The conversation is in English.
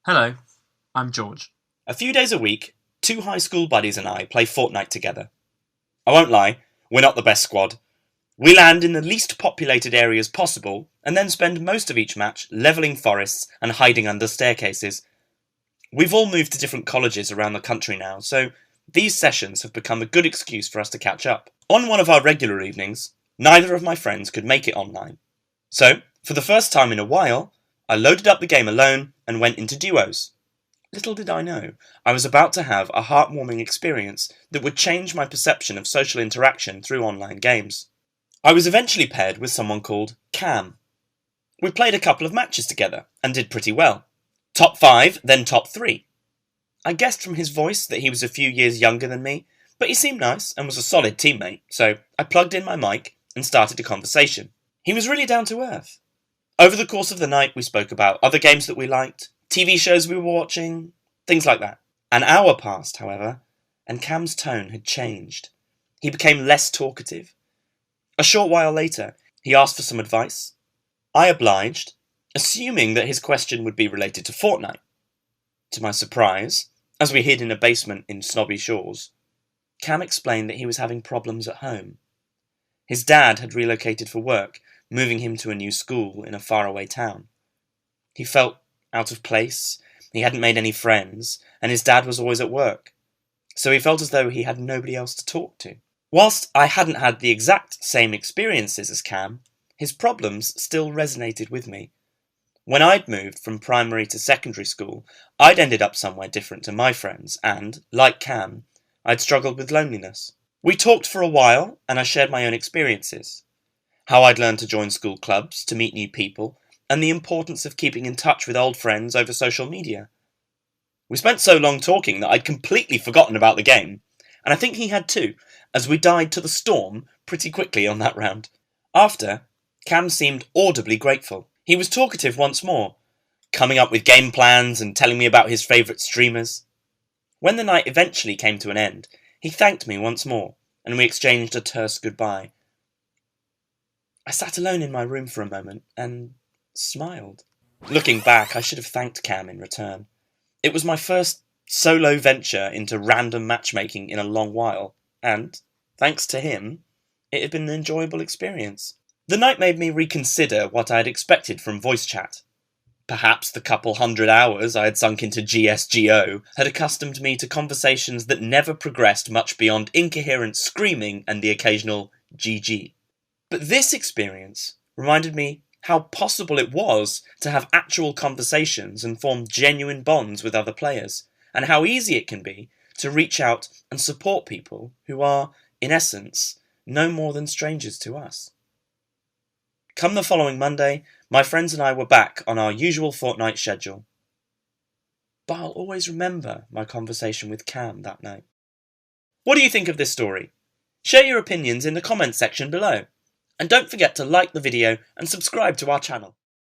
Hello, I'm George. A few days a week, two high school buddies and I play Fortnite together. I won't lie, we're not the best squad. We land in the least populated areas possible and then spend most of each match levelling forests and hiding under staircases. We've all moved to different colleges around the country now, so these sessions have become a good excuse for us to catch up. On one of our regular evenings, neither of my friends could make it online. So, for the first time in a while, I loaded up the game alone and went into duos. Little did I know, I was about to have a heartwarming experience that would change my perception of social interaction through online games. I was eventually paired with someone called Cam. We played a couple of matches together and did pretty well. Top 5, then top 3. I guessed from his voice that he was a few years younger than me, but he seemed nice and was a solid teammate, so I plugged in my mic and started a conversation. He was really down to earth. Over the course of the night, we spoke about other games that we liked, TV shows we were watching, things like that. An hour passed, however, and Cam's tone had changed. He became less talkative. A short while later, he asked for some advice. I obliged, assuming that his question would be related to Fortnite. To my surprise, as we hid in a basement in Snobby Shores, Cam explained that he was having problems at home. His dad had relocated for work, moving him to a new school in a faraway town. He felt out of place, he hadn't made any friends, and his dad was always at work, so he felt as though he had nobody else to talk to. Whilst I hadn't had the exact same experiences as Cam, his problems still resonated with me. When I'd moved from primary to secondary school, I'd ended up somewhere different to my friends, and, like Cam, I'd struggled with loneliness. We talked for a while, and I shared my own experiences. How I'd learned to join school clubs, to meet new people, and the importance of keeping in touch with old friends over social media. We spent so long talking that I'd completely forgotten about the game, and I think he had too, as we died to the storm pretty quickly on that round. After, Cam seemed audibly grateful. He was talkative once more, coming up with game plans and telling me about his favourite streamers. When the night eventually came to an end, he thanked me once more, and we exchanged a terse goodbye. I sat alone in my room for a moment and smiled. Looking back, I should have thanked Cam in return. It was my first solo venture into random matchmaking in a long while, and, thanks to him, it had been an enjoyable experience. The night made me reconsider what I had expected from voice chat. Perhaps the couple hundred hours I had sunk into GSGO had accustomed me to conversations that never progressed much beyond incoherent screaming and the occasional GG. But this experience reminded me how possible it was to have actual conversations and form genuine bonds with other players, and how easy it can be to reach out and support people who are, in essence, no more than strangers to us. Come the following Monday, my friends and I were back on our usual Fortnite schedule. But I'll always remember my conversation with Cam that night. What do you think of this story? Share your opinions in the comments section below. And don't forget to like the video and subscribe to our channel.